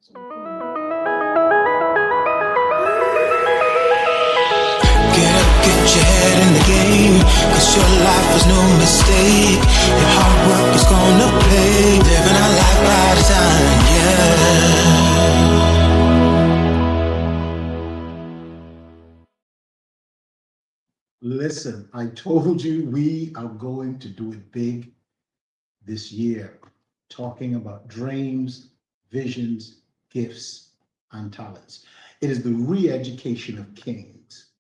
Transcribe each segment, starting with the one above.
Get up, get your head in the game, 'cause your life is no mistake. Your hard work is gonna pay. Living our life by design, yeah. Listen, I told you we are going to do it big this year, talking about dreams, visions, gifts, and talents. It is the re-education of kings,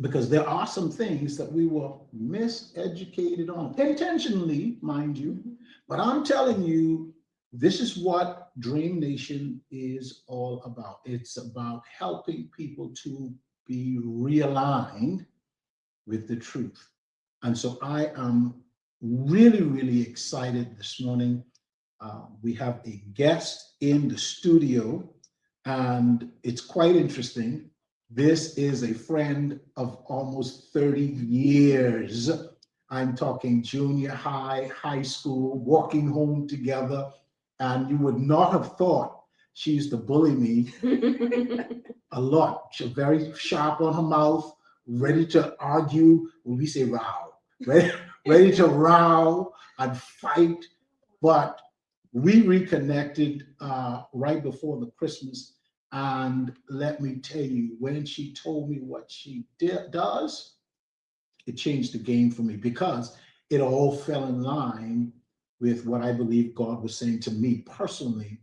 because there are some things that we were miseducated on, intentionally, mind you. But I'm telling you, this is what DreamNation is all about. It's about helping people to be realigned with the truth. And so I am really, really excited this morning. We have a guest in the studio, and it's quite interesting. This is a friend of almost 30 years. I'm talking junior high, high school, walking home together, and you would not have thought she used to bully me a lot. She's very sharp on her mouth, ready to argue when we say row, ready to row and fight. But we reconnected right before the Christmas. And let me tell you, when she told me what she does, it changed the game for me, because it all fell in line with what I believe God was saying to me personally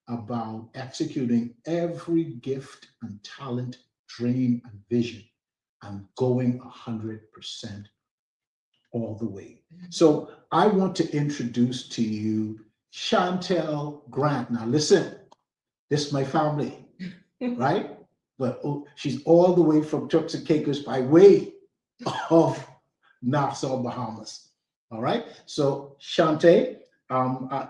about executing every gift and talent, dream and vision, and going 100% all the way. So I want to introduce to you Chantel Grant. Now listen, this is my family, right? But she's all the way from Turks and Caicos by way of Nassau, Bahamas. All right. So Shante,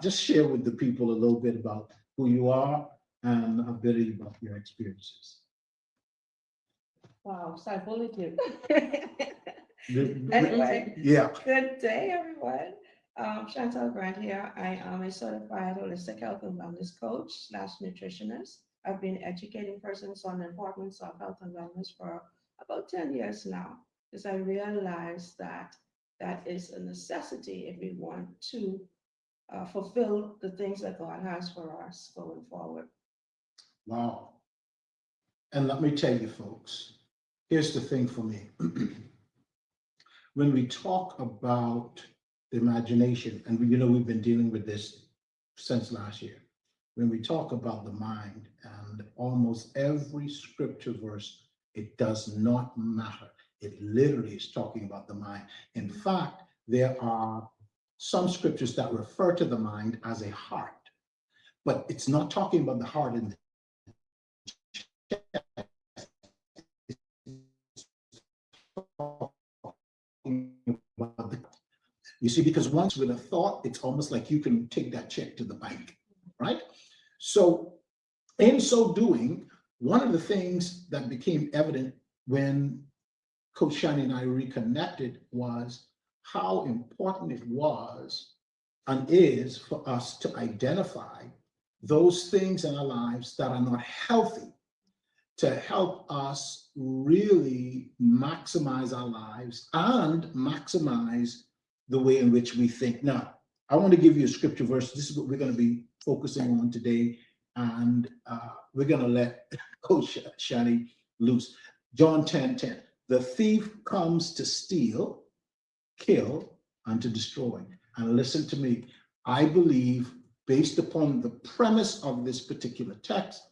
just share with the people a little bit about who you are and a bit about your experiences. Wow, so I bullied you. Anyway, Anyway, yeah. Good day, everyone. Chantal Grant here. I am a certified holistic health and wellness coach / nutritionist. I've been educating persons on the importance of health and wellness for about 10 years now, because I realized that that is a necessity if we want to fulfill the things that God has for us going forward. Wow. And let me tell you, folks, here's the thing for me. When we talk about the imagination, and we've been dealing with this since last year. When we talk about the mind, and almost every scripture verse, it does not matter. It literally is talking about the mind. In fact, there are some scriptures that refer to the mind as a heart, but it's not talking about the heart in the you see, because once with a thought, it's almost like you can take that check to the bank, right? So in so doing, one of the things that became evident when Coach Shani and I reconnected was how important it was and is for us to identify those things in our lives that are not healthy, to help us really maximize our lives and maximize the way in which we think. Now, I want to give you a scripture verse. This is what we're going to be focusing on today, and we're going to let Coach Shani loose. John 10:10. The thief comes to steal, kill, and to destroy. And listen to me. I believe, based upon the premise of this particular text,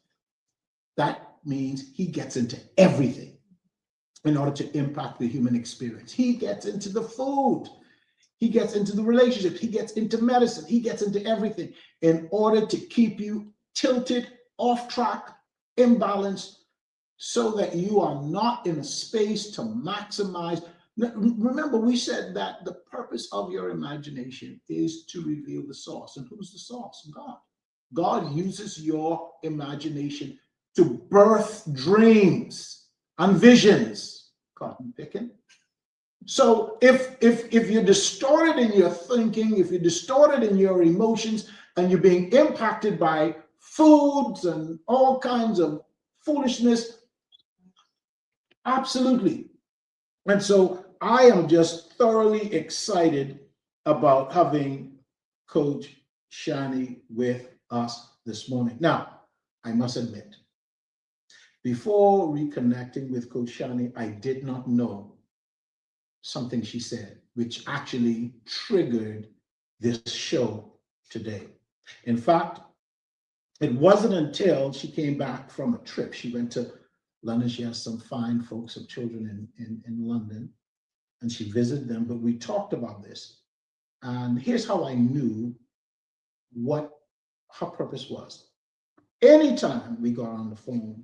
that means he gets into everything in order to impact the human experience. He gets into the food. He gets into the relationships. He gets into medicine. He gets into everything in order to keep you tilted, off track, imbalanced, so that you are not in a space to maximize. Remember, we said that the purpose of your imagination is to reveal the source. And who's the source? God. God uses your imagination to birth dreams and visions. Cotton picking. So if you're distorted in your thinking, if you're distorted in your emotions, and you're being impacted by foods and all kinds of foolishness. Absolutely. And so I am just thoroughly excited about having Coach Shani with us this morning. Now, I must admit, before reconnecting with Coach Shani, I did not know something she said, which actually triggered this show today. In fact, it wasn't until she came back from a trip. She went to London. She has some fine folks of children in London, and she visited them. But we talked about this. And here's how I knew what her purpose was. Anytime we got on the phone,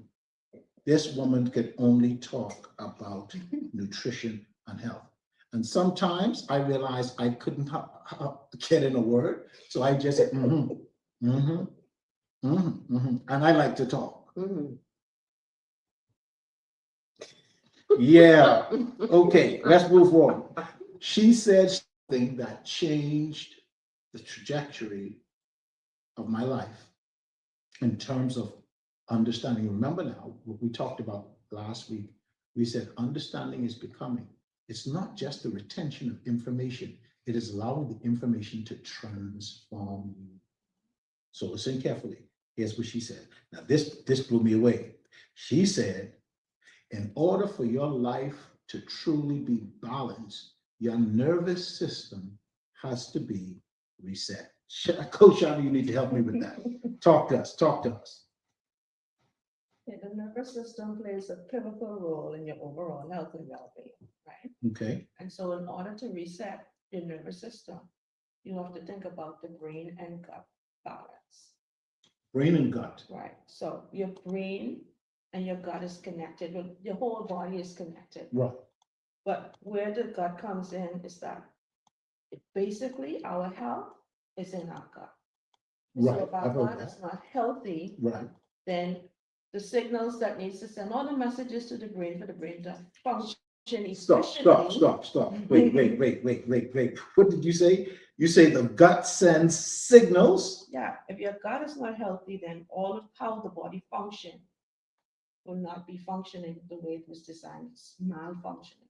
this woman could only talk about nutrition and health. And sometimes I realized I couldn't get in a word. So I just said, and I like to talk. Yeah. Okay, let's move on. She said something that changed the trajectory of my life in terms of understanding. Remember now what we talked about last week. We said understanding is becoming. It's not just the retention of information. It is allowing the information to transform you. So listen carefully. Here's what she said. Now this blew me away. She said, in order for your life to truly be balanced, your nervous system has to be reset. Coach Shani, you need to help me with that. Talk to us. Yeah, the nervous system plays a pivotal role in your overall health and well-being, right? Okay. And so in order to reset your nervous system, you have to think about the brain and gut balance. Brain and gut. Right. So your brain and your gut is connected, but your whole body is connected. Right. But where the gut comes in is that basically our health is in our gut. Right. So if our I've heard gut that. is not healthy, Right. then the signals that needs to send all the messages to the brain for the brain to function efficiently. Stop. Wait. What did you say? You say the gut sends signals? Yeah, if your gut is not healthy, then all of how the body function will not be functioning the way it was designed. It's malfunctioning.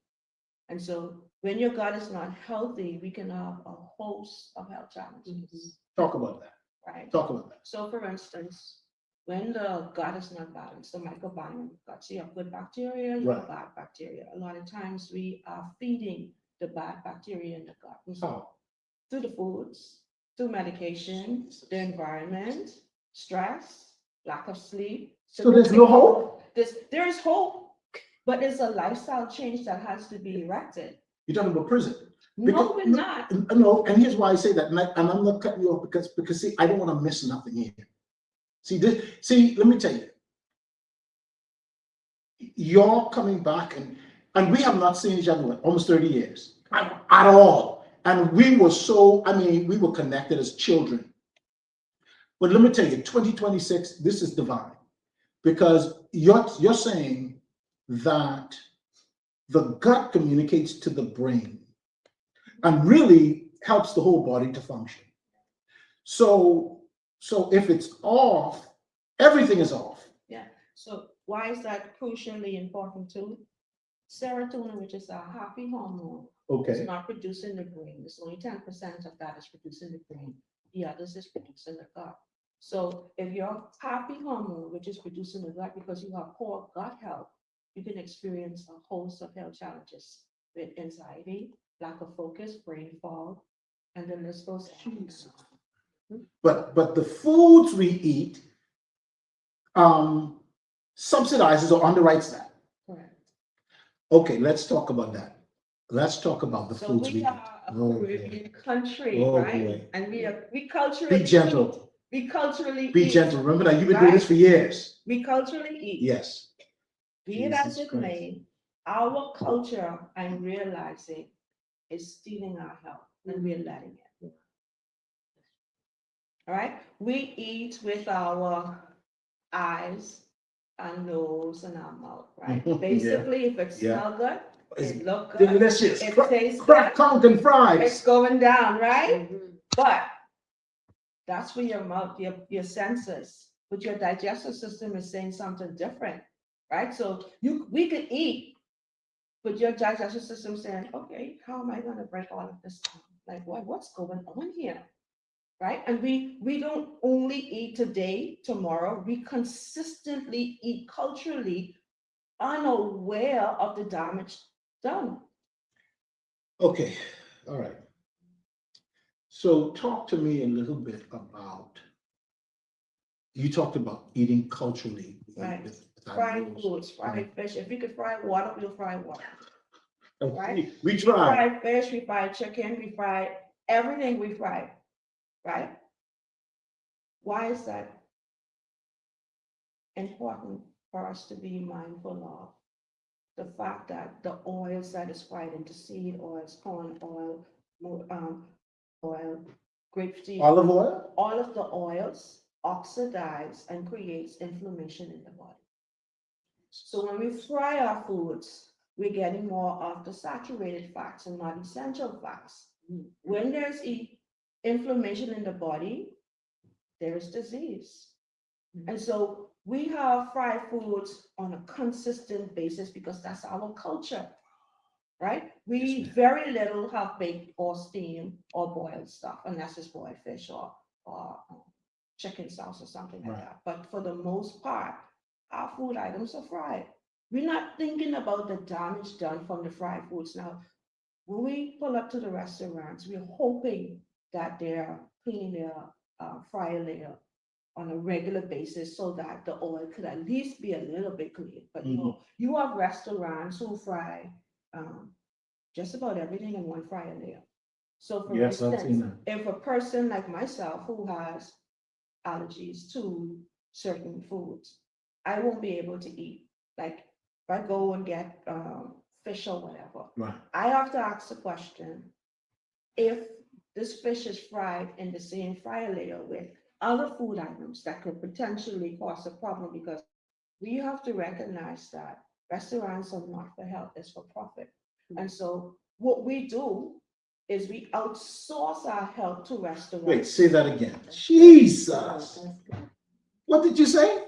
And so when your gut is not healthy, we can have a host of health challenges. Talk about that. Right. Talk about that. So for instance, when the gut is not balanced, the microbiome gut, so you have good bacteria, you have bad bacteria. A lot of times we are feeding the bad bacteria in the gut. And so through the foods, through medication, the environment, stress, lack of sleep. So there's no hope? There is hope, but there's a lifestyle change that has to be erected. You're talking about prison? No, we're not. No, and here's why I say that, and I'm not cutting you off because see, I don't want to miss nothing here. See, let me tell you, you're coming back, and we have not seen each other in almost 30 years at all. And we were connected as children. But let me tell you, 2026, this is divine, because you're saying that the gut communicates to the brain and really helps the whole body to function. So if it's off, everything is off. Yeah. So why is that crucially important too? Serotonin, which is our happy hormone, is not produced in the brain. It's only 10% of that is produced in the brain. The others is produced in the gut. So if your happy hormone, which is produced in the gut because you have poor gut health, you can experience a host of health challenges with anxiety, lack of focus, brain fog, and the list goes on. But the foods we eat subsidizes or underwrites that. Correct. Okay, let's talk about that. Let's talk about the foods we eat. We are a Caribbean country, right? Boy. And we culturally be gentle. Eat. We culturally be eat. Gentle. Remember that you've been doing this for years. We culturally eat. Yes. Be it as it may, our culture, I'm realizing, is stealing our health, and we're letting it. All right? We eat with our eyes, our nose, and our mouth, right? Basically, if it smells good, it looks good. Delicious. It tastes good. Conking fries. It's going down, right? But that's where your mouth, your senses but your digestive system is saying something different, right? So we could eat, but your digestive system saying, okay, how am I going to break all of this down? Like, what's going on here? Right? And we don't only eat today, tomorrow, we consistently eat culturally unaware of the damage done. Okay, all right. So talk to me a little bit about, you talked about eating culturally. Right. with Fried animals. foods, fried fish. If we could fry water, we'll fry water. Okay, Right? we We try. fry fish, we fry chicken, we fry everything we fry, right? Why is that important for us to be mindful of? The fact that the oils that is fried into seed oils, corn oil, oil, grapeseed, Olive oil? all of the oils oxidize and creates inflammation in the body. So when we fry our foods, we're getting more of the saturated fats and not essential fats. When there's inflammation in the body, there is disease. And so we have fried foods on a consistent basis because that's our culture, right? We very little have baked or steamed or boiled stuff, unless it's boiled fish or chicken sauce or something like Right. that. But for the most part, our food items are fried. We're not thinking about the damage done from the fried foods. Now, when we pull up to the restaurants, we're hoping that they're cleaning their fryer layer on a regular basis so that the oil could at least be a little bit clean. But no, you have restaurants who fry just about everything in one fryer layer. So for Yes, I've seen instance, if a person like myself who has allergies to certain foods, I won't be able to eat. Like if I go and get fish or whatever, Right. I have to ask the question, if this fish is fried in the same fryer layer with other food items that could potentially cause a problem, because we have to recognize that restaurants are not for health, it's for profit. And so what we do is we outsource our health to restaurants. Wait, say that again. Jesus. What did you say?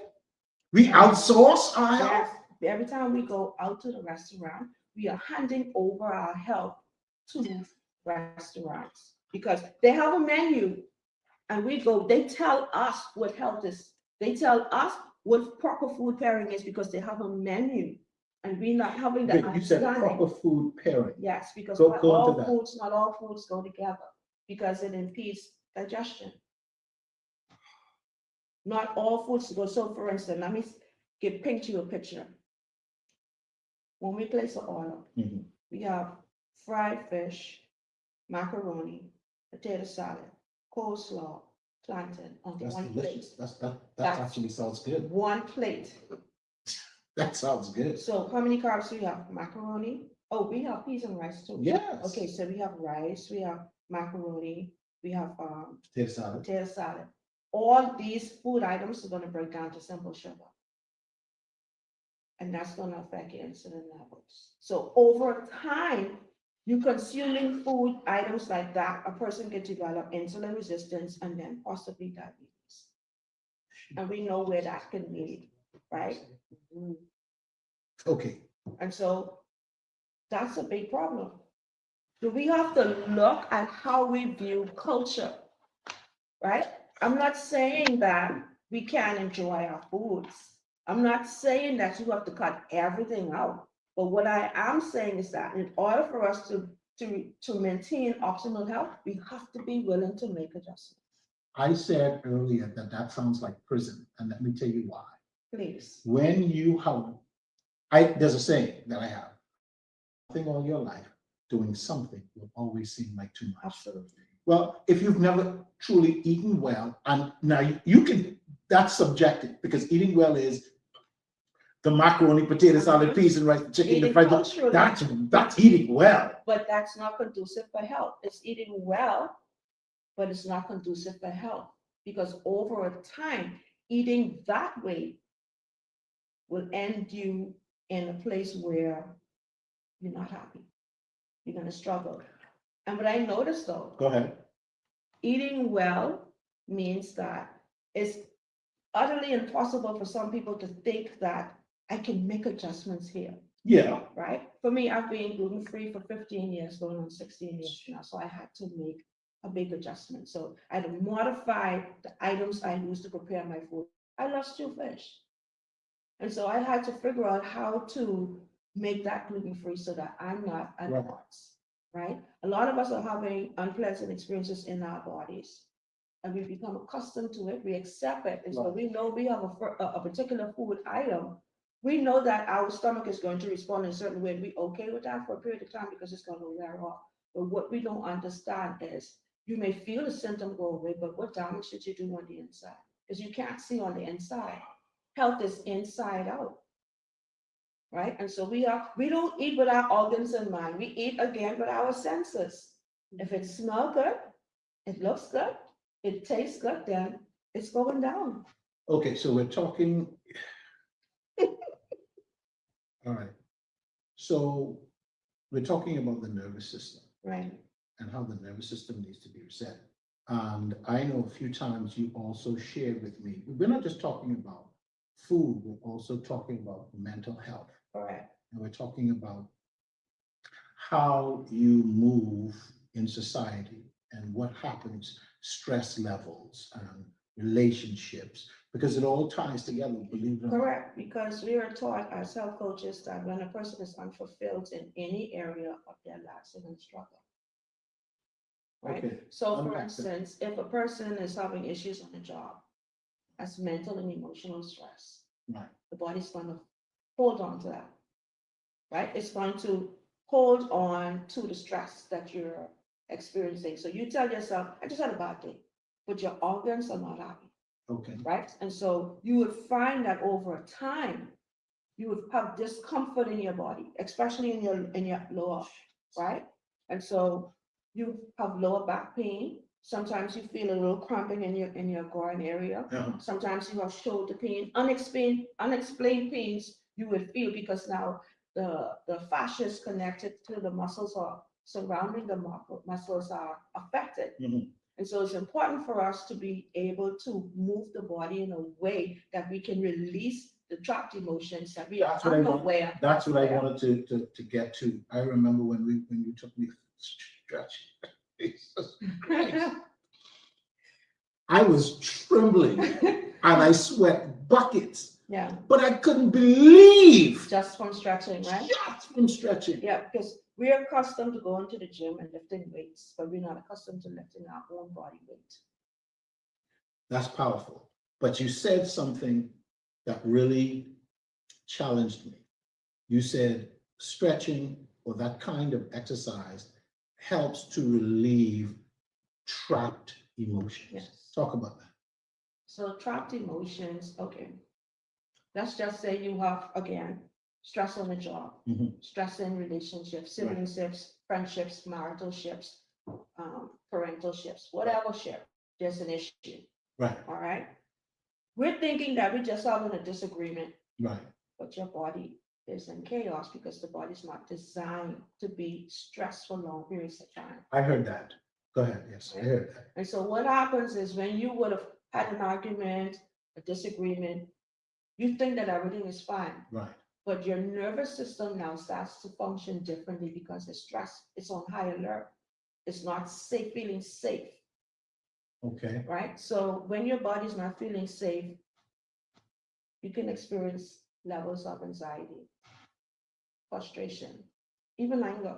We outsource our health? Yes, every time we go out to the restaurant, we are handing over our health to restaurants because they have a menu and we go, they tell us what health is. They tell us what proper food pairing is because they have a menu and we're not having that. Wait, you said proper food pairing. Yes, because Go not into all that. foods, not all foods go together because it impedes digestion. Not all foods go. So for instance, let me paint you a picture. When we place the oil, Mhm. we have fried fish, macaroni, potato salad, coleslaw, plantain on That's one delicious. plate. That That's actually sounds good. One plate. That sounds good. So how many carbs do we have? Macaroni? Oh, we have peas and rice too. Yes. Okay, so we have rice, we have macaroni, we have Potato salad. potato salad. All these food items are going to break down to simple sugar. And that's going to affect your insulin levels. So over time, you consuming food items like that, a person can develop insulin resistance and then possibly diabetes. And we know where that can lead, right? Okay. And so that's a big problem. So we have to look at how we view culture, right? I'm not saying that we can't enjoy our foods. I'm not saying that you have to cut everything out. But what I am saying is that in order for us to maintain optimal health, we have to be willing to make adjustments. I said earlier that sounds like prison, and let me tell you why. Please. When you have, there's a saying that I have, nothing all your life, doing something will always seem like too much. Absolutely. Well, if you've never truly eaten well, and now you can, that's subjective because eating well is the macaroni, potato salad, peas and rice, chicken, the fried, that's eating well. But that's not conducive for health. It's eating well, but it's not conducive for health because over time, eating that way will end you in a place where you're not happy. You're going to struggle. And what I noticed though, Go ahead. eating well means that it's utterly impossible for some people to think that I can make adjustments here, Yeah, right? For me, I've been gluten-free for 15 years, going on 16 years now, so I had to make a big adjustment. So I had to modify the items I use to prepare my food. I love stew fish. And so I had to figure out how to make that gluten-free so that I'm not at Right. odds, right? A lot of us are having unpleasant experiences in our bodies, and we become accustomed to it, we accept it. And so Right. we know we have a particular food item. We know that our stomach is going to respond in a certain way, and we okay with that for a period of time because it's going to wear off. But what we don't understand is you may feel the symptom go away, but what damage did you do on the inside? Because you can't see on the inside. Health is inside out, right? And so we don't eat with our organs in mind. We eat again with our senses. If it smells good, it looks good, it tastes good, then it's going down. Okay, so we're talking. All right. So we're talking about the nervous system Right. and how the nervous system needs to be reset. And I know a few times you also shared with me, we're not just talking about food, we're also talking about mental health. Correct. And we're talking about how you move in society and what happens, stress levels and relationships, because it all ties together, believe it or not. Correct, because we are taught as health coaches that when a person is unfulfilled in any area of their lives, they're going to struggle. Right? Okay, So for unpack that. instance, if a person is having issues on the job, that's mental and emotional stress, Right, the body's going to hold on to that, right? It's going to hold on to the stress that you're experiencing. So you tell yourself, I just had a bad day, but your organs are not happy, okay, right? And so you would find that over time, you would have discomfort in your body, especially in your lower, right? And so you have lower back pain. Sometimes you feel a little cramping in your groin area. uh-huh, Sometimes you have shoulder pain, unexplained pains you would feel because now the fascia is connected to the muscles or surrounding the muscles are affected. mhm. And so it's important for us to be able to move the body in a way that we can release the trapped emotions that we are That's what I want- unaware. That's what I Yeah. wanted to get to. I remember when you took me stretch. Jesus Christ. I was trembling and I sweat buckets, Yeah, but I couldn't believe just from stretching, right? just from stretching. Yeah, because we're accustomed to going to the gym and lifting weights, but we're not accustomed to lifting our own body weight. That's powerful. But you said something that really challenged me. You said stretching or that kind of exercise helps to relieve trapped emotions. Yes. Talk about that. So trapped emotions, okay. Let's just say you have, again, stress on the job, Mhm. stress in relationships, Right. siblingships, friendships, marital ships, parental ships, whatever ship, there's an issue, Right, all right? We're thinking that we're just having a disagreement, right. but your body is in chaos because the body's not designed to be stressed for long periods of time. I heard that. Go ahead. Yes, I heard that. And so what happens is when you would have had an argument, a disagreement, you think that everything is fine, Right, but your nervous system now starts to function differently because it's stressed, it's on high alert. It's not safe, feeling safe, okay. right? So when your body's not feeling safe, you can experience levels of anxiety, frustration, even anger,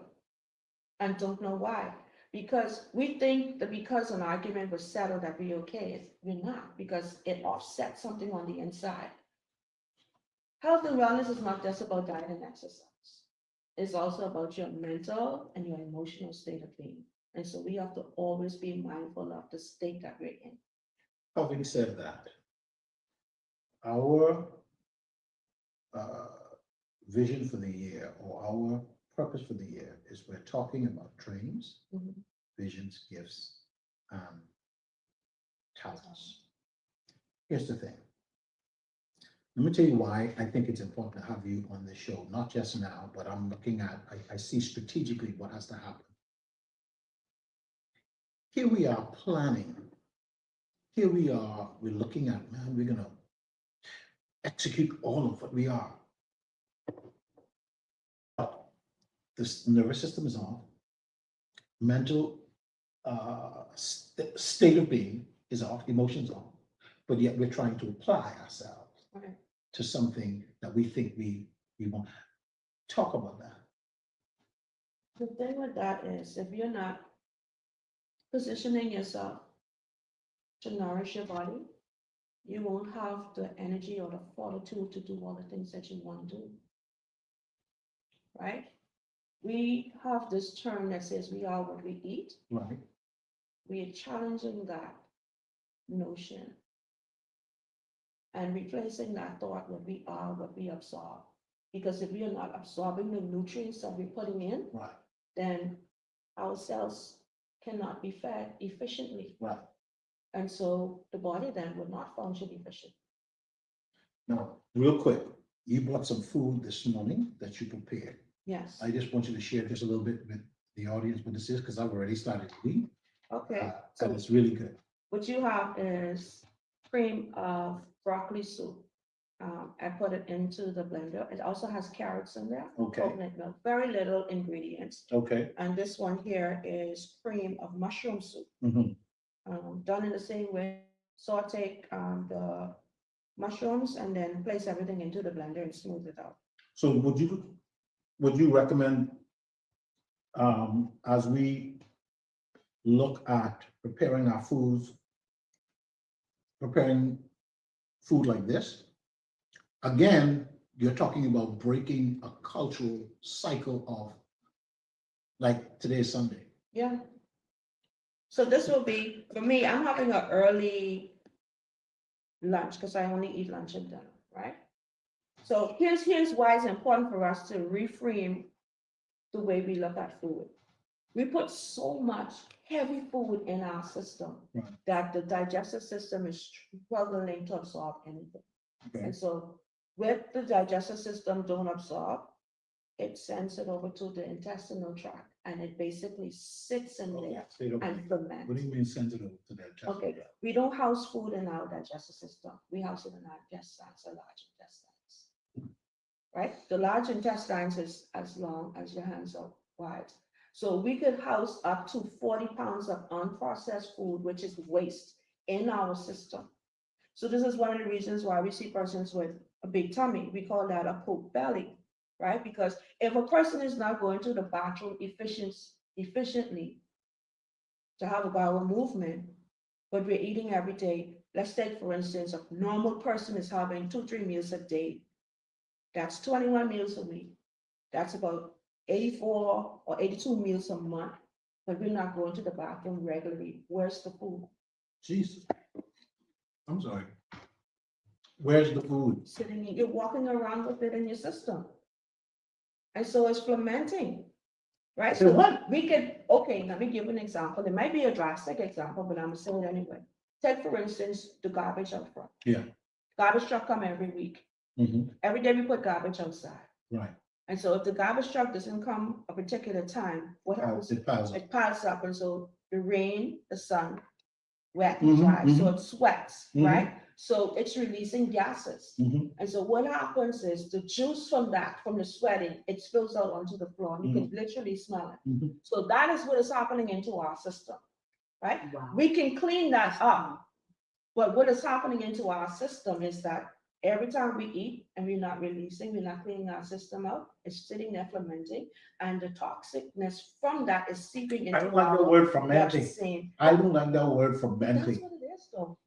and don't know why. Because we think that because an argument was settled that we're okay, we're not, because it offsets something on the inside. Health and wellness is not just about diet and exercise. It's also about your mental and your emotional state of being. And so we have to always be mindful of the state that we're in. Having said that, our vision for the year or our purpose for the year is we're talking about dreams, Mhm. visions, gifts, and talents. Here's the thing. Let me tell you why I think it's important to have you on this show, not just now, but I'm looking at, I see strategically what has to happen. Here we are planning. Here we are, we're looking at, man, we're going to execute all of what we are. But this nervous system is off, mental state of being is off, emotions off, but yet we're trying to apply ourselves Okay. to something that we think we want. Talk about that. The thing with that is, if you're not positioning yourself to nourish your body, you won't have the energy or the fortitude to do all the things that you want to do. Right? We have this term that says we are what we eat. Right. We are challenging that notion and replacing that thought that we are what we absorb. Because if we are not absorbing the nutrients that we're putting in, Right. then our cells cannot be fed efficiently. Right. And so the body then would not function efficient. Now, real quick, you bought some food this morning that you prepared. Yes. I just want you to share just a little bit with the audience what this is, because I've already started eating. Okay. And it's really good. What you have is cream of broccoli soup. I put it into the blender. It also has carrots in there. Okay. Coconut milk, very little ingredients. Okay. And this one here is cream of mushroom soup. Mhm. Done in the same way. Saute the mushrooms and then place everything into the blender and smooth it out. So would you recommend, as we look at preparing our foods, preparing food like this, again, you're talking about breaking a cultural cycle of, like today's Sunday. Yeah. So this will be, for me, I'm having an early lunch because I only eat lunch and dinner, right? So here's why it's important for us to reframe the way we look at food. We put so much heavy food in our system Right. that the digestive system is struggling to absorb anything. Okay. And so with the digestive system don't absorb, it sends it over to the intestinal tract and it basically sits in there and ferments. What do you mean sensitive to that? Okay, we don't house food in our digestive system. We house it in our intestines, our large intestines. Right? The large intestines is as long as your hands are wide. So we could house up to 40 pounds of unprocessed food, which is waste in our system. So this is one of the reasons why we see persons with a big tummy. We call that a poke belly, right? Because if a person is not going to the bathroom efficiently to have a bowel movement, but we're eating every day. Let's take, for instance, a normal person is having 2-3 meals a day. That's 21 meals a week. That's about 84 or 82 meals a month. But we're not going to the bathroom regularly. Where's the food? Jesus. I'm sorry. Where's the food? Sitting in, you're walking around with it in your system. And so it's fermenting, right? So what? We could, okay, let me give you an example. It might be a drastic example, but I'm saying it anyway. Take, for instance, the garbage out front. Yeah. Garbage truck come every week. Mhm. Every day we put garbage outside. Right. And so if the garbage truck doesn't come a particular time, what happens? It piles up. It piles up, and so the rain, the sun, wet and Mhm, dry, so mhm. it sweats, Mhm. right? So it's releasing gases. Mhm. And so what happens is the juice from that, from the sweating, it spills out onto the floor. You can literally smell it. Mhm. So that is what is happening into our system, right? Wow. We can clean that up. But what is happening into our system is that every time we eat and we're not releasing, we're not cleaning our system out, it's sitting there fermenting, and the toxicness from that is seeping into I don't like the our word fermenting. bloodstream. I don't like that word That's fermenting. what it is, though.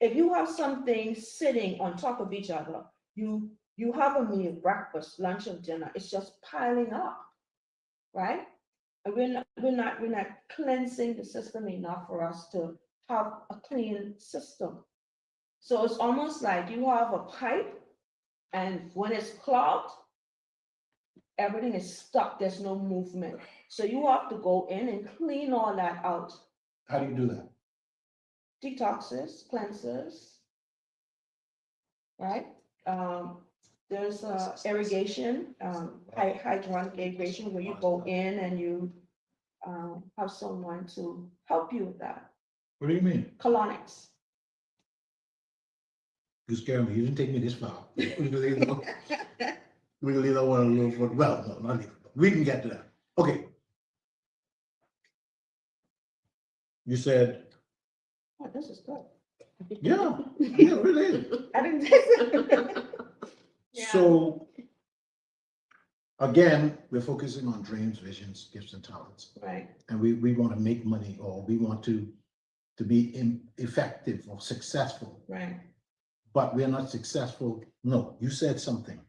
If you have something sitting on top of each other, you have a meal, breakfast, lunch, and dinner. It's just piling up, right? And we're not cleansing the system enough for us to have a clean system. So it's almost like you have a pipe, and when it's clogged, everything is stuck. There's no movement. So you have to go in and clean all that out. How do you do that? Detoxes, cleanses, right? There's irrigation, hydronic irrigation, where you go in and you have someone to help you with that. What do you mean? Colonics. You scared me. You didn't take me this far. We can leave that one alone for, well, no, not even. We can get to that. Okay. You said, Oh, this is good. yeah, yeah, it really is. I didn't think so. Yeah. So, again, we're focusing on dreams, visions, gifts, and talents. Right, And we want to make money, or we want to be effective or successful, right. but we're not successful. No, you said something.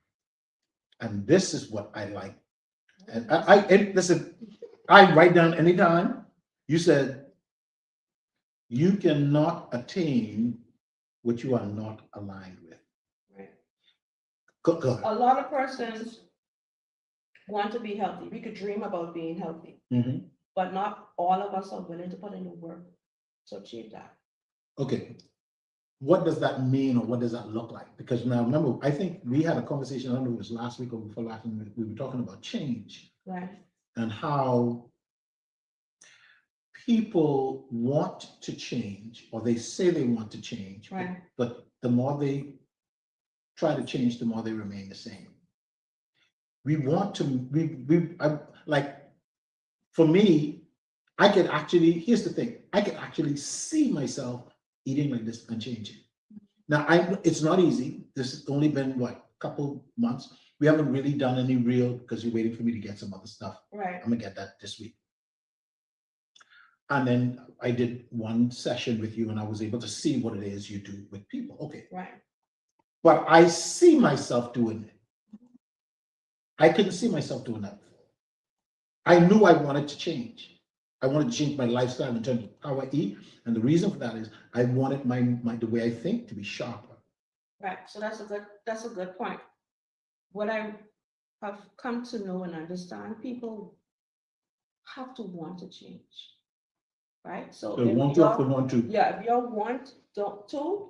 And this is what I like. And and listen, I write down anytime. You said you cannot attain what you are not aligned with. Right. Go ahead. A lot of persons want to be healthy. We could dream about being healthy, Mhm. but not all of us are willing to put in the work to achieve that. Okay. What does that mean, or what does that look like? Because now remember, I think we had a conversation, I don't know if it was last week or before last, and we were talking about change Right, and how people want to change, or they say they want to change, right, but the more they try to change, the more they remain the same. We want to, like, for me, I could actually, here's the thing, I could actually see myself eating like this and changing. Now, it's not easy. This has only been, what, a couple months. We haven't really done any real, because you're waiting for me to get some other stuff. right, I'm gonna get that this week. And then I did one session with you, and I was able to see what it is you do with people. Okay. right, But I see myself doing it. I couldn't see myself doing that before. I knew I wanted to change. I wanted to change my lifestyle in terms of how I eat. And the reason for that is I wanted the way I think to be sharper. right. So that's a good point. What I have come to know and understand, people have to want to change, right? So So if want to your, have to want to. yeah, if your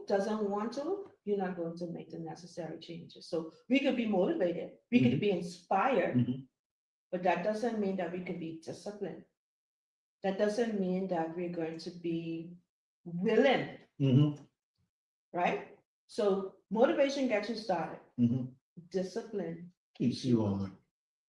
doesn't want to, you're not going to make the necessary changes. So we could be motivated, we could be inspired, Mhm. but that doesn't mean that we can be disciplined. That doesn't mean that we're going to be willing, Mhm. right? So motivation gets you started. Mhm. Discipline Keeps you on.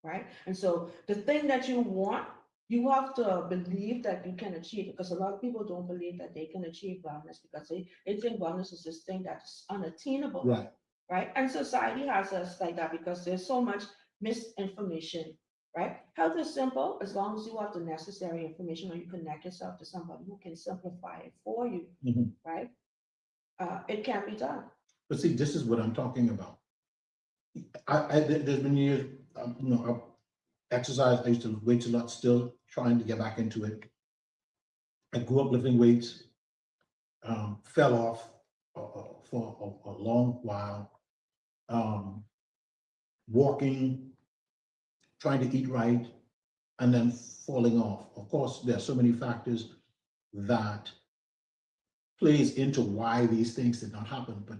right? And so the thing that you want, you have to believe that you can achieve it, because a lot of people don't believe that they can achieve wellness because they think wellness is this thing that's unattainable, Right. right? And society has us like that because there's so much misinformation, right? Health is simple as long as you have the necessary information or you connect yourself to somebody who can simplify it for you, Mhm. right? It can be done. But see, this is what I'm talking about. There's been years, exercise. I used to weights a lot, still trying to get back into it. I grew up lifting weights, fell off for a long while, walking, trying to eat right, and then falling off. Of course, there are so many factors that plays into why these things did not happen. But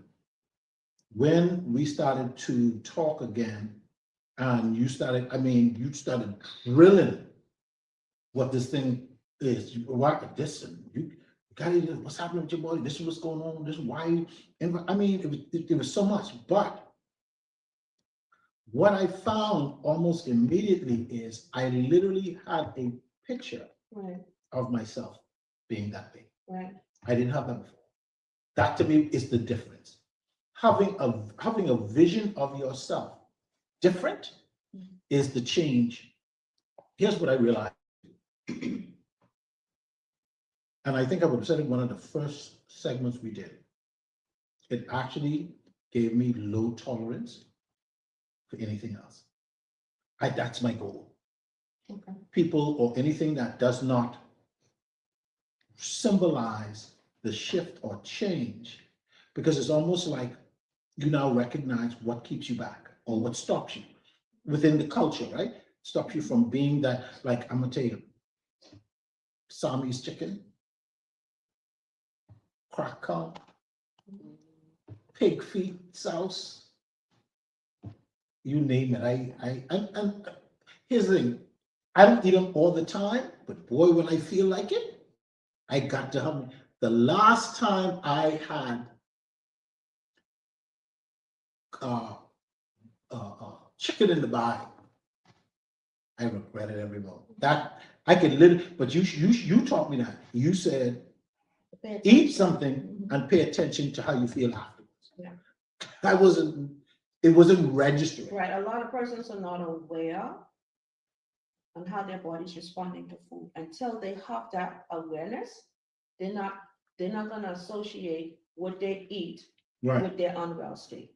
when we started to talk again, and you started drilling what this thing is. You gotta do what's happening with your body. This is what's going on. This is why. And I mean, it was so much. But what I found almost immediately is I literally had a picture Right, of myself being that big. right, I didn't have that before. That to me is the difference. Having a vision of yourself different is the change. Here's what I realized. And I think I would have said it one of the first segments we did. It actually gave me low tolerance for anything else. That's my goal. okay, People or anything that does not symbolize the shift or change, because it's almost like you now recognize what keeps you back or what stops you within the culture, right? Stops you from being that, like, I'm gonna tell you, Sami's chicken, cracker, pig feet sauce, you name it. And here's the thing, I don't eat them all the time, but boy, when I feel like it, I got to have them. The last time I had chicken in the body. I regret it every moment. That I could literally, but you taught me that. You said Pay eat attention. something and pay attention to how you feel afterwards. Yeah. It wasn't registering. Right, a lot of persons are not aware on how their body's responding to food. Until they have that awareness, they're not gonna associate what they eat Right. with their unwell state.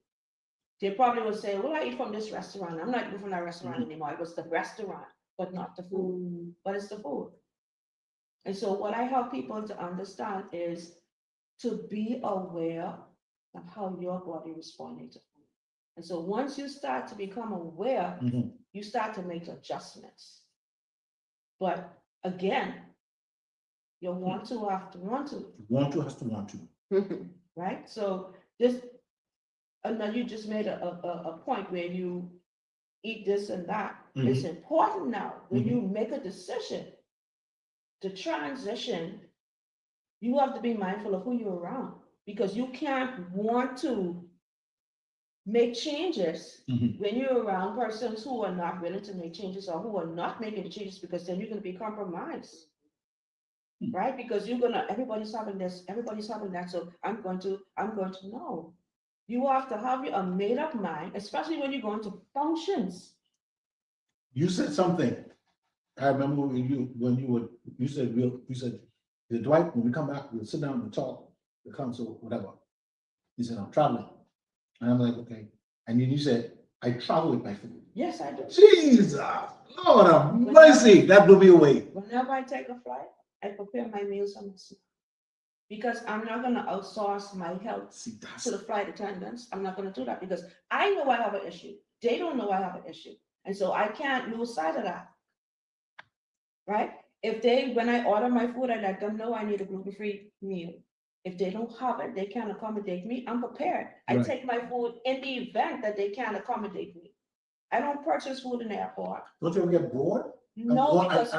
They probably will say, well, I eat from this restaurant. I'm not eating from that restaurant anymore. It was the restaurant, but not the food, but it's the food. And so what I help people to understand is to be aware of how your body responding to food. And so once you start to become aware, Mhm. you start to make adjustments. But again, you want to have to want to, Want to has to want to. right? So this, and now you just made a point where you eat this and that. It's important now when you make a decision to transition, you have to be mindful of who you're around because you can't want to make changes when you're around persons who are not willing to make changes or who are not making the changes because then you're going to be compromised. Right? Because everybody's having this, everybody's having that. So I'm going to know. You have to have a made up mind, especially when you go into functions. You said something. I remember you said Dwight, when we come back, we'll sit down and talk, the council, whatever. He said, I'm traveling. And I'm like, okay. And then you said, I travel with my food. Yes, I do. Jesus, Lord have mercy. That blew me away. Whenever I take a flight, I prepare my meals on myself. Because I'm not going to outsource my health to the flight attendants. I'm not going to do that because I know I have an issue. They don't know I have an issue. And so I can't lose sight of that. Right? When I order my food, I let them know I need a gluten-free meal. If they don't have it, they can't accommodate me. I'm prepared. I take my food in the event that they can't accommodate me. I don't purchase food in the airport. Don't you ever get bored? No, because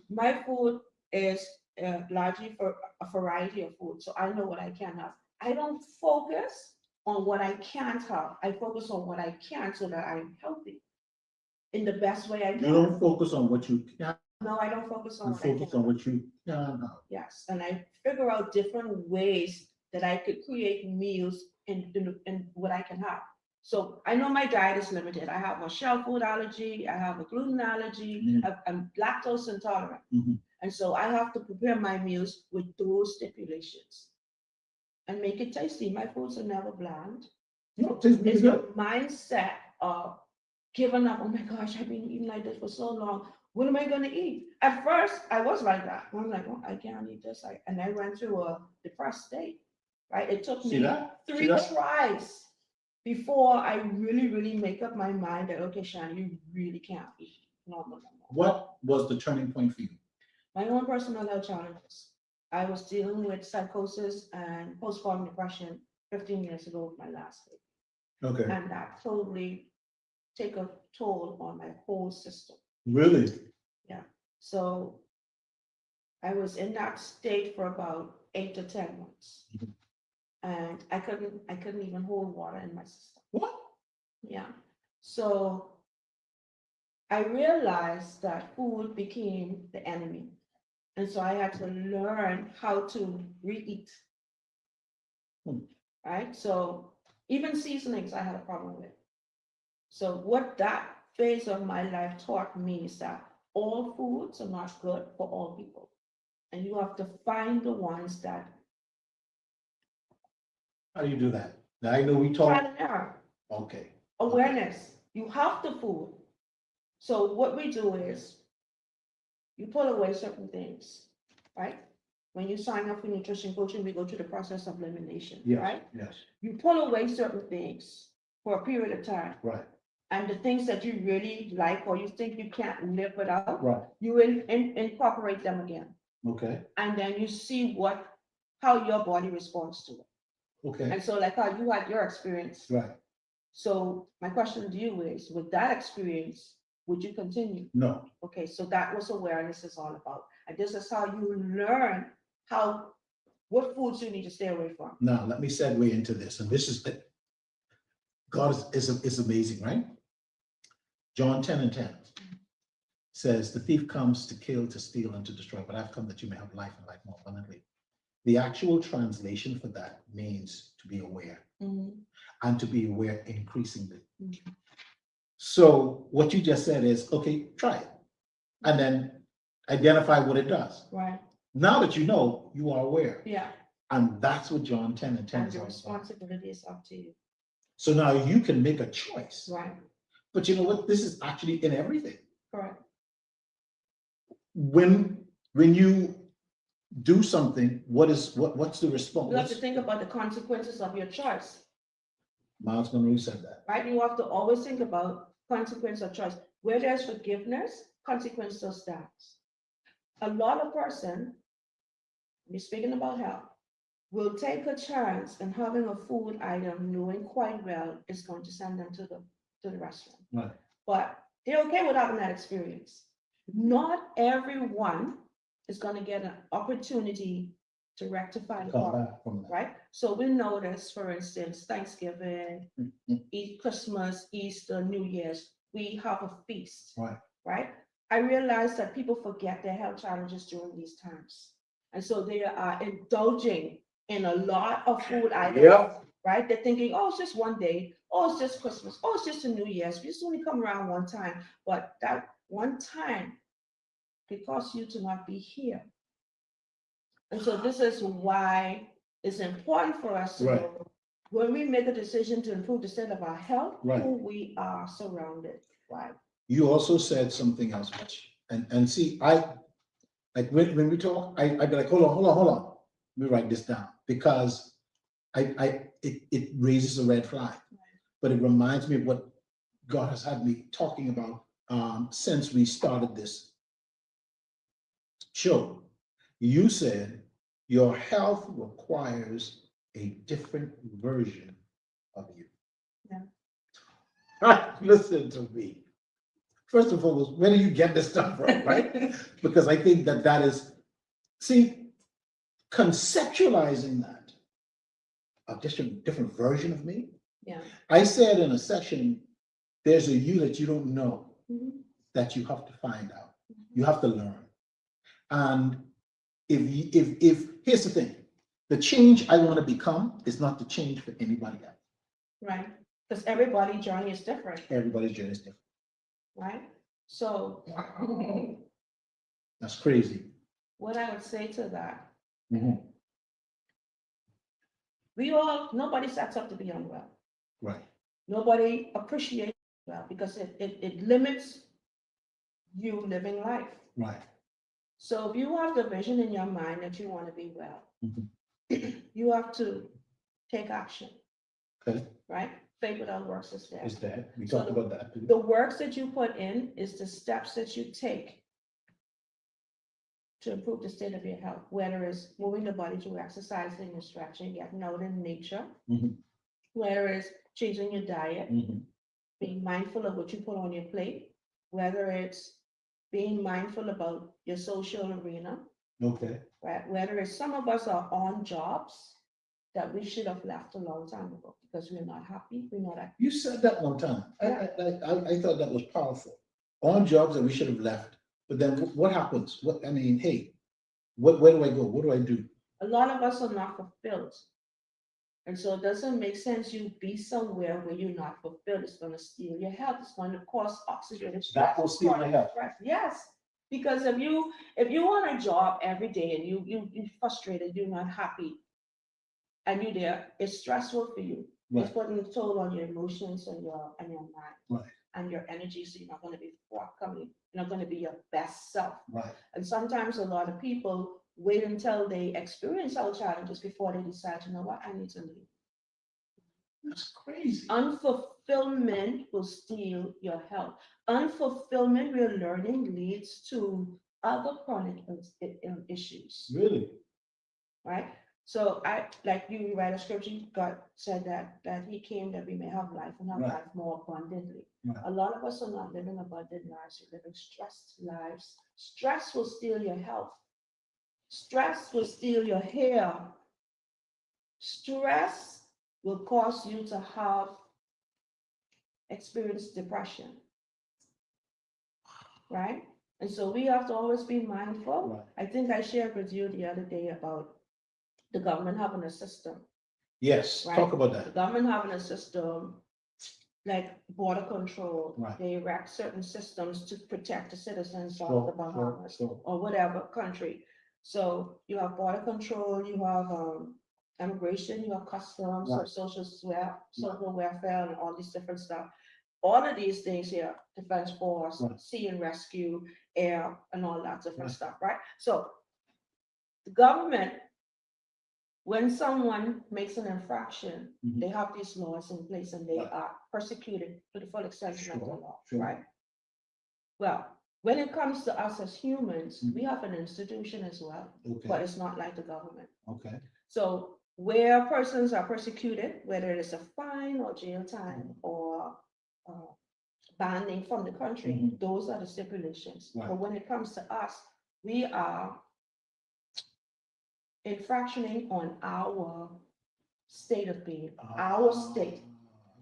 my food is largely for a variety of food. So I know what I can have. I don't focus on what I can't have. I focus on what I can so that I'm healthy in the best way I can. You don't focus on what you can. No, I don't focus on You what I can. focus on what you can have. Yes, and I figure out different ways that I could create meals in what I can have. So I know my diet is limited. I have a shell food allergy. I have a gluten allergy. I'm lactose intolerant. And so I have to prepare my meals with those stipulations and make it tasty. My foods are never bland. No, it tastes really It's good. the mindset of giving up. Oh my gosh, I've been eating like this for so long. What am I going to eat? At first, I was like that. I'm like, oh, I can't eat this. And I went through a depressed state, right? It took me 3 tries before I really make up my mind that, okay, Shannon, you really can't eat normal. What was the turning point for you? My own personal health challenges. I was dealing with psychosis and postpartum depression 15 years ago with my last baby. Okay. And that totally take a toll on my whole system. Really? Yeah. So I was in that state for about 8 to 10 months. And I couldn't even hold water in my system. What? Yeah. So I realized that food became the enemy. And so I had to learn how to re-eat. Right? So even seasonings I had a problem with. So what that phase of my life taught me is that all foods are not good for all people. And you have to find the ones that. How do you do that? Now I know we talk. Trial and error. Okay. Awareness. You have the food. So what we do is you pull away certain things, right? When you sign up for nutrition coaching, we go through the process of elimination, right? Yes. You pull away certain things for a period of time. Right. And the things that you really like or you think you can't live without, right, you will incorporate them again. Okay. And then you see how your body responds to it. Okay. And so like how you had your experience. Right. So my question to you is, with that experience, would you continue? No. Okay, so that was awareness is all about. And this is how you learn what foods you need to stay away from. Now, let me segue into this. And this is God is amazing, right? John 10:10 says, the thief comes to kill, to steal, and to destroy, but I've come that you may have life and life more abundantly. The actual translation for that means to be aware, and to be aware increasingly. So what you just said is, okay, try it, and then identify what it does. Right. Now that you know, you are aware. Yeah. And that's what John 10:10 And is the all about. responsibility is up to you. So now you can make a choice. Right. But you know what? This is actually in everything. Correct. When you do something, what's the response? You have to think about the consequences of your choice. Miles Monroe said that. Right? You have to always think about consequence of choice. Where there's forgiveness, consequence still stands. A lot of person, we're speaking about health, will take a chance in having a food item knowing quite well it's going to send them to the restaurant. Right. But they're okay with having that experience. Not everyone is going to get an opportunity to rectify the Come problem, back from that. right? So we notice, for instance, Thanksgiving, Christmas, Easter, New Year's, we have a feast, Right. right? I realize that people forget their health challenges during these times. And so they are indulging in a lot of food items, Yep. right? They're thinking, oh, it's just one day. Oh, it's just Christmas. Oh, it's just a New Year's. We just only come around one time. But that one time could cause you to not be here. And so this is why it's important for us to Right. know when we make a decision to improve the state of our health, Right. who we are surrounded by. You also said something else, which, and see, like when we talk, I'd be like, hold on. Let me write this down, because it raises a red flag, but it reminds me of what God has had me talking about since we started this show. You said your health requires a different version of you. Yeah. Listen to me. First of all, where do you get this stuff from, right? Because I think that is, see, conceptualizing that, a different version of me. Yeah. I said in a session, there's a you that you don't know, that you have to find out. You have to learn. And if here's the thing, the change I want to become is not the change for anybody else. Right. Because everybody's journey is different. Everybody's journey is different. Right. So That's crazy. what I would say to that, Mhm. nobody sets up to be unwell. Right. Nobody appreciates well because it limits you living life. Right. So if you have the vision in your mind that you want to be well, you have to take action. Okay. Right? Faith without works is dead. Is that we So talked about that too. The works that you put in is the steps that you take to improve the state of your health, whether it's moving the body through exercising and stretching, getting out in nature, whether it's changing your diet, being mindful of what you put on your plate, whether it's being mindful about your social arena, Okay. right? Whether it's some of us are on jobs that we should have left a long time ago because we're not happy, we're not happy. You said that one time. Yeah. I thought that was powerful. On jobs that we should have left, but then what happens? What I mean, hey, where do I go? What do I do? A lot of us are not fulfilled. And so it doesn't make sense you be somewhere where you're not fulfilled. It's going to steal your health. It's going to cause oxidative stress. That will steal my health. Yes. Because if you on a job every day and you're frustrated, you're not happy, and you're there, it's stressful for you. Right. It's putting a toll on your emotions and your mind. Right. And your energy, so you're not going to be forthcoming. You're not going to be your best self. Right. And sometimes a lot of people wait until they experience health challenges before they decide, you know what, I need to leave. That's crazy. Unfulfillment will steal your health. Unfulfillment, we're learning, leads to other chronic issues. Really? Right? So like you read a scripture, God said that he came that we may have life and have Right. life more abundantly. Right. A lot of us are not living abundant lives, we're living stressed lives. Stress will steal your health. Stress will steal your hair. Stress will cause you to have experience depression. Right? And so we have to always be mindful. Right. I think I shared with you the other day about the government having a system, Yes, right? talk about The that. government having a system like border control. Right. They erect certain systems to protect the citizens of Sure, the Bahamas sure. or whatever country. So you have border control, you have immigration, you have customs, Right. social welfare, and all these different stuff. All of these things here, defense force, Right. sea and rescue, air, and all that different Right. stuff, right? So the government, when someone makes an infraction, Mhm. they have these laws in place and they Right. are persecuted to the full extent of the Sure, law, sure. right? Well, when it comes to us as humans, Mhm. we have an institution as well, but Okay, it's not like the government. okay, So where persons are persecuted, whether it is a fine or jail time or banning from the country, Mhm. those are the stipulations. Right. But when it comes to us, we are infractioning on our state of being, our state.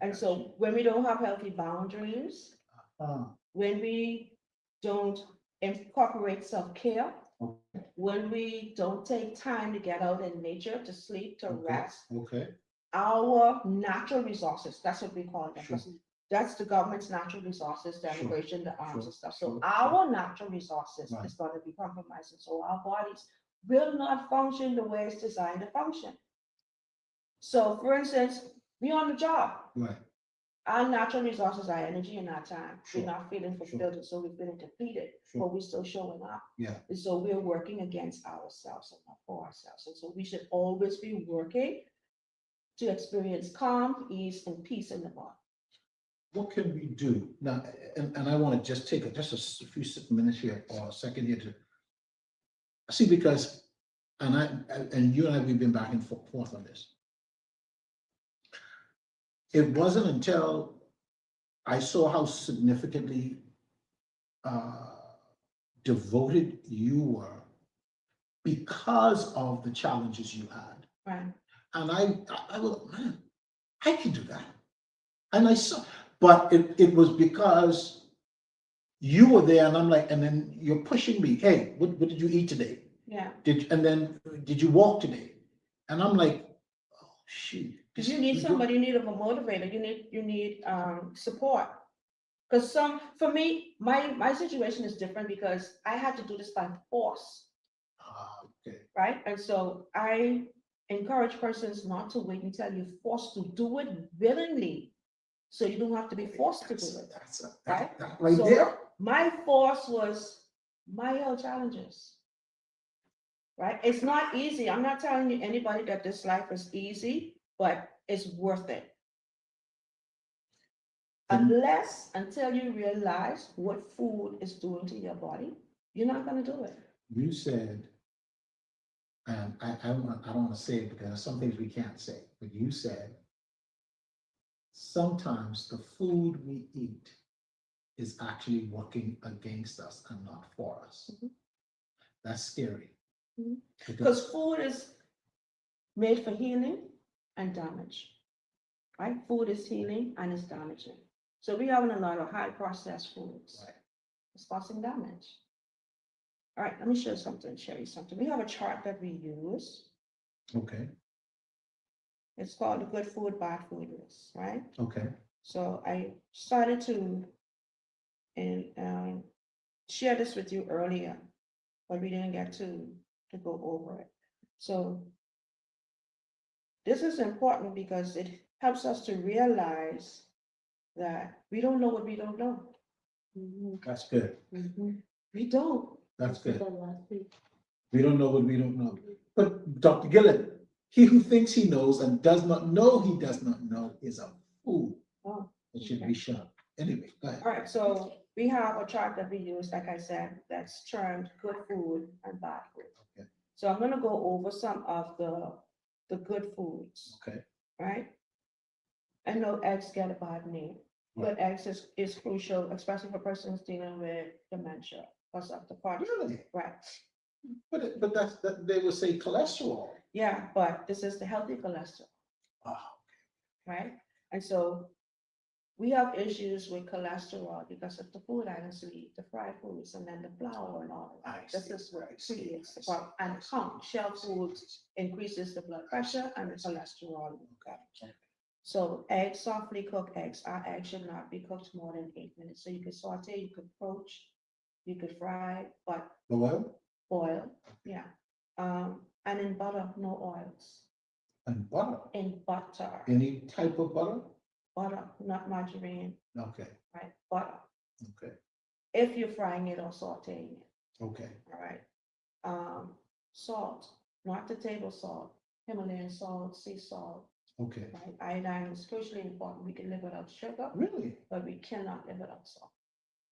And so when we don't have healthy boundaries, when we don't incorporate self-care, Okay. when we don't take time to get out in nature, to sleep, to Okay. rest, Okay, our natural resources, that's what we call them. Sure. 'Cause that's the government's natural resources, the Sure, immigration, the arms sure, and stuff. So sure, our natural resources Right. is going to be compromised. And so our bodies will not function the way it's designed to function. So for instance, we on the job, right, our natural resources are energy and our time. Sure, We're not feeling fulfilled, and so we're feeling depleted, Sure. but we're still showing up. yeah, And so we're working against ourselves and not for ourselves. And so we should always be working to experience calm, ease, and peace in the body. what can we do now? And I want to just take just a few minutes here or a second here to see, because, and you and I, we've been back and forth on this. It wasn't until I saw how significantly devoted you were because of the challenges you had. Right. And I was, man, I can do that. And I saw, but it was because you were there, and I'm like, and then you're pushing me. Hey, what did you eat today? Yeah. And then did you walk today? And I'm like, oh shoot. Because you need somebody, you need a motivator, you need support. Because for me, my situation is different because I had to do this by force, Okay. right? And so I encourage persons not to wait until you're forced to do it willingly. So you don't have to be forced to do it. Right? That right So there. my force was my health challenges. Right? It's not easy. I'm not telling you anybody that this life is easy, but it's worth it. Until you realize what food is doing to your body, you're not going to do it. You said, and I don't want to say it because there's some things we can't say, but you said, sometimes the food we eat is actually working against us and not for us. Mhm. That's scary. Mhm. Because Because food is made for healing and damage, right? Food is healing and it's damaging. So we're having a lot of high processed foods. Right. It's causing damage. All right, let me show you something. We have a chart that we use. Okay, It's called the good food, bad food list, right? okay, So I started to share this with you earlier, but we didn't get to go over it. So this is important because it helps us to realize that we don't know what we don't know. that's good. We don't. That's good. We don't know what we don't know. But Dr. Gillen, he who thinks he knows and does not know he does not know is a fool. Oh, It should okay. be shut up. Anyway, go ahead. All right, so we have a chart that we use, like I said, that's termed good food and bad food. Okay. So I'm gonna go over some of the good foods, Okay, right? I know eggs get a bad name, but eggs is crucial, especially for persons dealing with dementia because of the part. really? Right, But that they would say cholesterol. yeah, but this is the healthy cholesterol, Ah, right? And so we have issues with cholesterol because of the food items we eat, the fried foods, and then the flour and all of that. This is what creates the problem. And shell foods increases the blood pressure and the cholesterol. So eggs, softly cooked eggs, our eggs should not be cooked more than 8 minutes. So you could saute, you could poach, you could fry, but oil, yeah. And in butter, no oils. And butter, In butter, any type of butter? butter, not margarine, Okay, right? Butter. okay, If you're frying it or sauteing it, okay, all right? Salt, not the table salt, Himalayan salt, sea salt, okay. right? Iodine is crucially important. We can live without sugar, Really? but we cannot live without salt.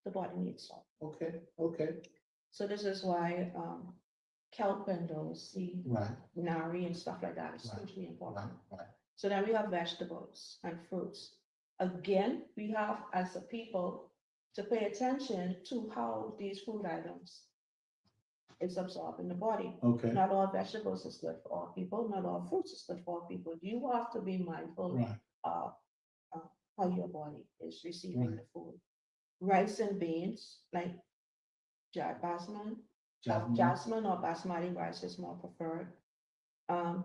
The body needs salt. Okay, okay, So this is why kelp and those sea right, nari and stuff like that is Right, hugely right, important. right. So then we have vegetables and fruits. Again, we have as a people to pay attention to how these food items is absorbed in the body. Okay, Not all vegetables is good for all people, not all fruits is good for all people. You have to be mindful right, of how your body is receiving Right. the food. Rice and beans, like jasmine or basmati rice is more preferred.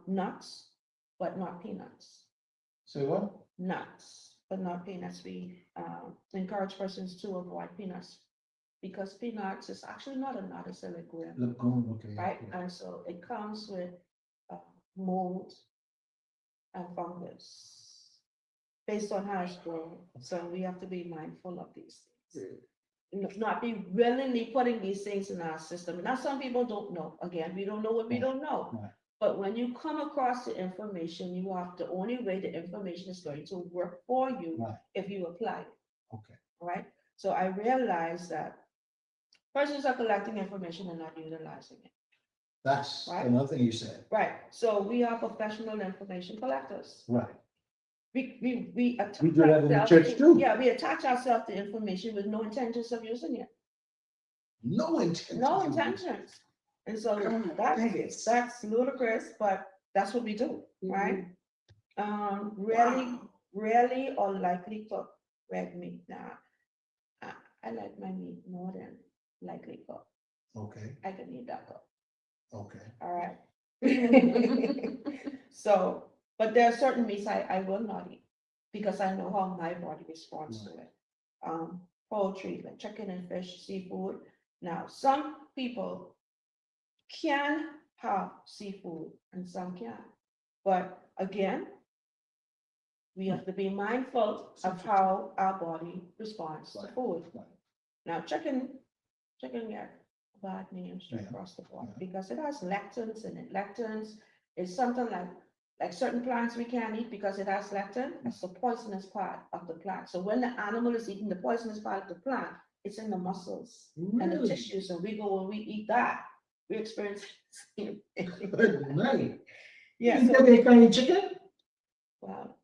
Nuts, but not peanuts. say what? Nuts, but not peanuts. We encourage persons to avoid peanuts because peanuts is actually not a nut, it's a legume, Legume, okay. right? yeah. And so it comes with mold and fungus based on how it's grown. So we have to be mindful of these things. Not be willingly putting these things in our system. Now, some people don't know. Again, we don't know what we don't know. Right. But when you come across the information, you have the only way the information is going to work for you Right. if you apply it, Okay, right? So I realized that persons are collecting information and not utilizing it, that's Right. another thing you said. right? So we are professional information collectors. Right, We attach We do that in the ourselves church to- too. Yeah, we attach ourselves to information with no intentions of using it. no intention. No intentions. And so that's ludicrous, but that's what we do, right? Rarely or likely cooked red meat. Now, I like my meat more than likely cooked. Okay, I can eat that cooked, okay, all right? So, but there are certain meats I will not eat because I know how my body responds to it. Poultry, like chicken and fish, seafood. Now, some people can have seafood and some can't. But again, we have to be mindful of how our body responds to Right. food. Right. Now, chicken get bad names Yeah. across the board Yeah. because it has lectins in it. Lectins is something like certain plants we can't eat because it has lectin. It's the poisonous part of the plant. So when the animal is eating the poisonous part of the plant, it's in the muscles and the Really? tissues. And when we eat that, we experience the same thing. Good night. Yeah, You so, never ate any chicken? well,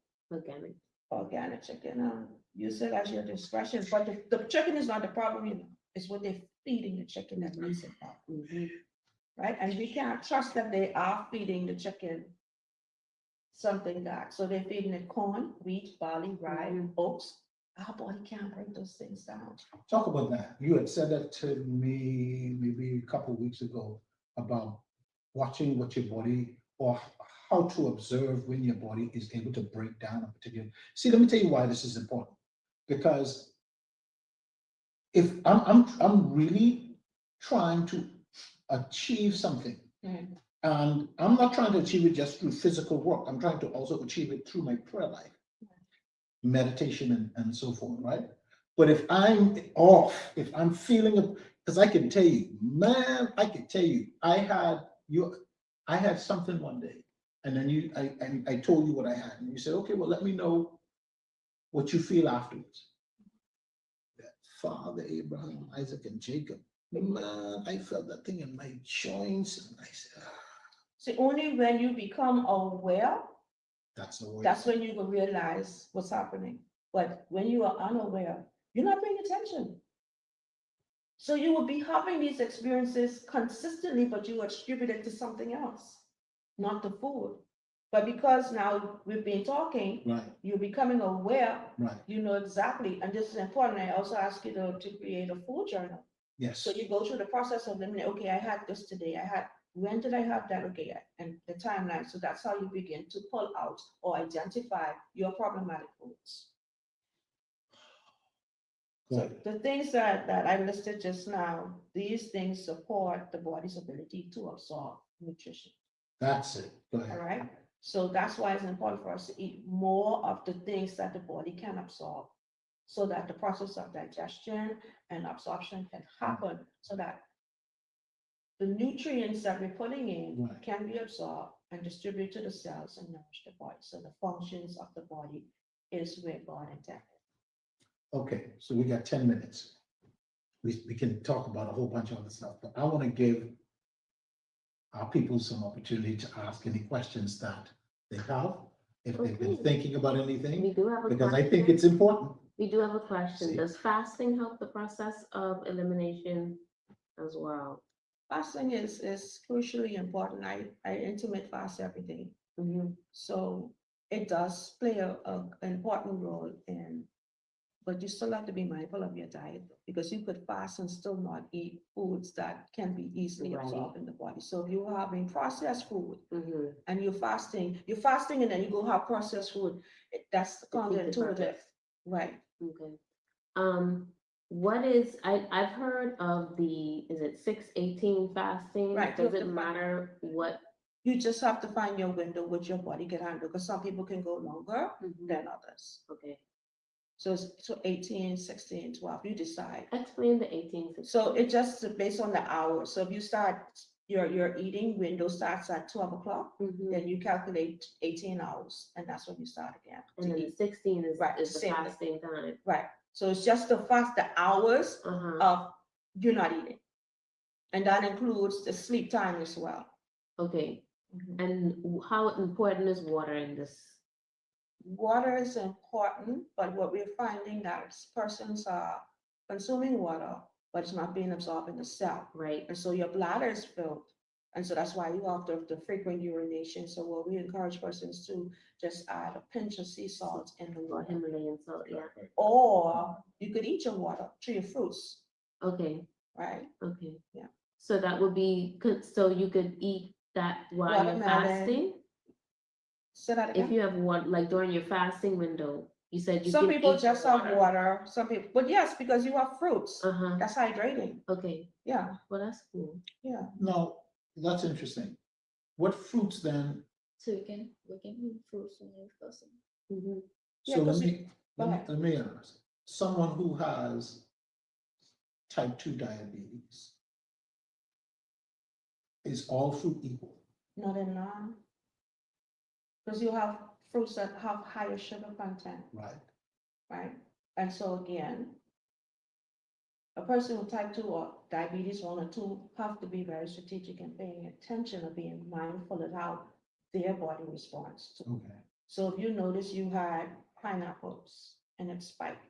Organic. chicken, use it as your discretion, but the chicken is not the problem, it's what they're feeding the chicken that makes it problem, right? And we can't trust that they are feeding the chicken something that, so they're feeding it corn, wheat, barley, rye, oats. Our body can't break those things down. Talk about that. You had said that to me maybe a couple of weeks ago about watching what your body or how to observe when your body is able to break down a particular. See, let me tell you why this is important. Because if I'm really trying to achieve something, Mhm. and I'm not trying to achieve it just through physical work. I'm trying to also achieve it through my prayer life, meditation, and so forth, right? But if I'm off, if I'm feeling, because I can tell you, man, I can tell you, I had something one day, and then I told you what I had, and you said, okay, well, let me know what you feel afterwards. That Father Abraham, Isaac, and Jacob, man, I felt that thing in my joints, and I said, See, only when you become aware, that's the way. that's when you will realize what's happening. But when you are unaware, you're not paying attention. So you will be having these experiences consistently, but you attribute it to something else, not the food. But because now we've been talking, right, you're becoming aware, right, you know exactly, and this is important. I also ask you to create a food journal. yes. So you go through the process of eliminate, okay, I had this today, when did I have that? Okay, and the timeline. So that's how you begin to pull out or identify your problematic foods. So Good. the things that I listed just now, these things support the body's ability to absorb nutrition. That's it. Go All ahead. right. So that's why it's important for us to eat more of the things that the body can absorb, so that the process of digestion and absorption can happen, so that the nutrients that we're putting in Right. can be absorbed and distributed to the cells and nourish the body. So the functions of the body is where God intended. Okay, so we got 10 minutes. We can talk about a whole bunch of other stuff, but I want to give our people some opportunity to ask any questions that they have, if they've been Okay. thinking about anything, We do have a because I think question. it's important. We do have a question. See. Does fasting help the process of elimination as well? Fasting is crucially important. I intermittent fast every day. Mhm. So it does play an important role in, but you still have to be mindful of your diet, because you could fast and still not eat foods that can be easily Right. absorbed in the body. So if you're having processed food Mhm. and you're fasting and then you go have processed food, that's Defeat the counterintuitive, purpose. right? Okay. What is, I've heard of is it 6-18 fasting? Right, Does you it have to matter what? You just have to find your window which your body can handle, because some people can go longer Mhm. than others. Okay. So it's 18, 16, 12, you decide. Explain the 18. So it just based on the hours. So if you start, your eating window starts at 12 o'clock, Mhm. then you calculate 18 hours, and that's when you start again And to then the eat. 16 Right, is the same thing. fasting time. Right. So it's just the hours Uh-huh. of you're not eating. And that includes the sleep time as well. Okay. Mhm. And how important is water in this? Water is important, but what we're finding that persons are consuming water, but it's not being absorbed in the cell. Right. And so your bladder is filled. And so that's why you have the frequent urination. So what we encourage persons to just add a pinch of sea salt in the Or water. Himalayan salt, yeah. Or you could eat your water through your fruits, Okay, right? okay. Yeah. So that would be, so you could eat that while you're Watermelon. fasting? Say that If again. you have one, like during your fasting window, you said you Some can people eat just your have water, some people, but yes, because you have fruits. Uh-huh, That's hydrating. okay, Yeah, well, that's cool. yeah. Now, that's interesting. What fruits then? So we can eat fruits when you're fasting. Mhm. Yeah, So 'cause let me, go let me, ahead. let me ask, someone who has type 2 diabetes, is all fruit equal? Not in none. Because you have fruits that have higher sugar content, Right, right? And so again, a person with type 2 or diabetes 1 or 2 have to be very strategic in paying attention or being mindful of how their body responds to. okay. So if you notice you had pineapples and it spiked,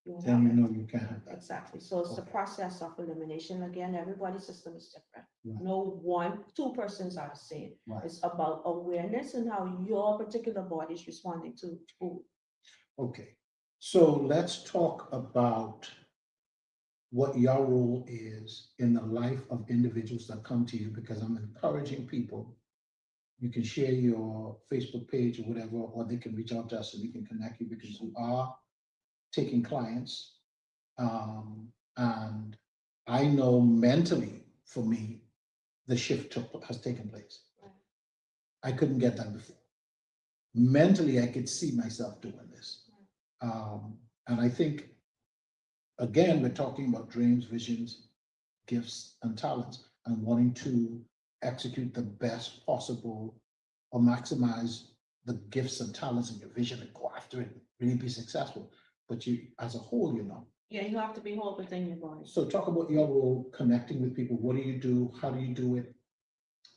you will Then have you it. know you can't have that. Exactly. So it's the Okay. process of elimination. Again, everybody's system is different. Right. No two persons are the same. Right, It's about awareness and how your particular body is responding to food. okay. So let's talk about what your role is in the life of individuals that come to you, because I'm encouraging people. You can share your Facebook page or whatever, or they can reach out to us and we can connect you, because you are taking clients. And I know mentally, for me, the shift has taken place. Right. I couldn't get that before. Mentally, I could see myself doing this. And I think, again, we're talking about dreams, visions, gifts, and talents, and wanting to execute the best possible or maximize the gifts and talents and your vision and go after it and really be successful. But you, as a whole, Yeah, you have to be whole within your body. So talk about your role connecting with people. What do you do? How do you do it?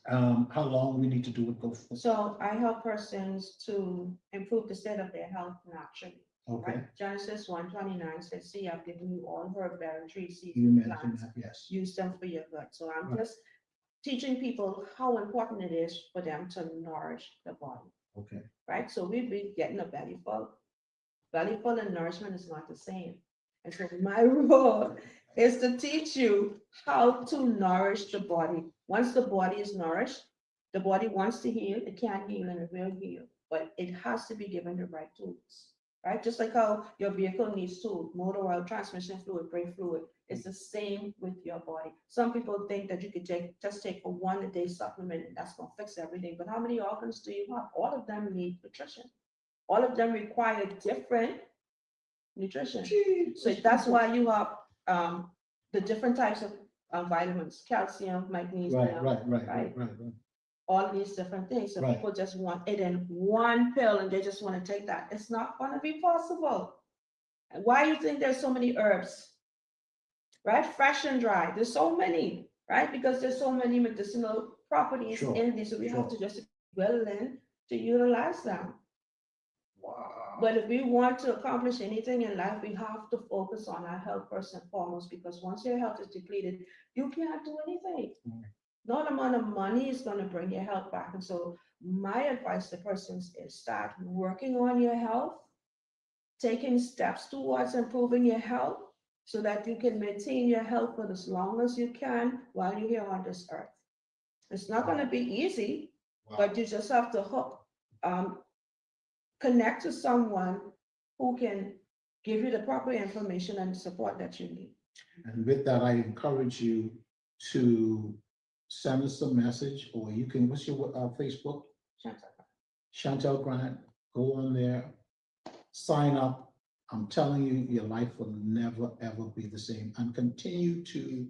How long we need to do it? Go for. So I help persons to improve the state of their health naturally. Okay, Right? Genesis 1:29 says, "See, I've given you all herb bearing trees, seeds, you and mentioned plants. that, yes. Use them for your good." So I'm Right. just teaching people how important it is for them to nourish the body, Okay. right? So we've been getting a belly full. Belly full and nourishment is not the same. And so my role is to teach you how to nourish the body. Once the body is nourished, the body wants to heal, it can heal and it will heal, but it has to be given the right tools, right? Just like how your vehicle needs tools, motor oil, transmission fluid, brake fluid, it's the same with your body. Some people think that you could just take a 1 a day supplement and that's gonna fix everything, but how many organs do you have? All of them need nutrition. All of them require different nutrition. So that's why you have the different types of vitamins, calcium, magnesium, Right. all these different things. So Right. people just want it in one pill and they just want to take that. It's not going to be possible. And why you think there's so many herbs, right? Fresh and dry. There's so many, right? Because there's so many medicinal properties Sure, in these. So we have sure. to just be willing to utilize them. Wow. But if we want to accomplish anything in life, we have to focus on our health first and foremost, because once your health is depleted, you can't do anything. No amount of money is going to bring your health back. And so my advice to persons is start working on your health, taking steps towards improving your health so that you can maintain your health for as long as you can while you're here on this earth. It's not going to be easy, Wow. but you just have to connect to someone who can give you the proper information and support that you need. And with that, I encourage you to send us a message, or you can, what's your Facebook? Chantel Grant, go on there, sign up. I'm telling you, your life will never, ever be the same. And continue to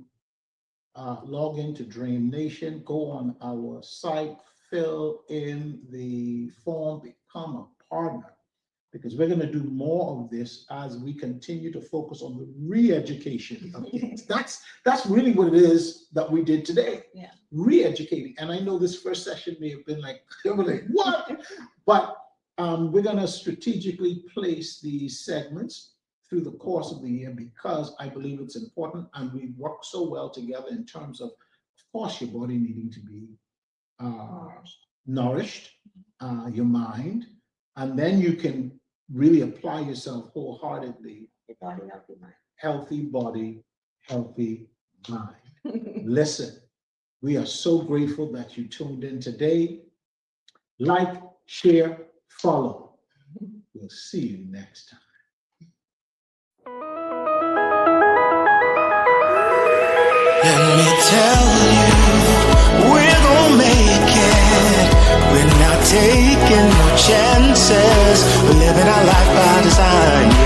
log into DreamNation, go on our site, fill in the form, become a partner, because we're going to do more of this as we continue to focus on the re-education of kids. That's really what it is that we did today. Yeah. Re-educating. And I know this first session may have been like, what? But we're going to strategically place these segments through the course of the year, because I believe it's important, and we work so well together in terms of course, your body needing to be nourished, your mind, and then you can really apply yourself wholeheartedly. Your body, healthy mind. Healthy body, healthy mind. Listen, we are so grateful that you tuned in today. Like, share, follow. We'll see you next time. Let me tell you, we're gonna make it. We're not taking no chances. We're living our life by design.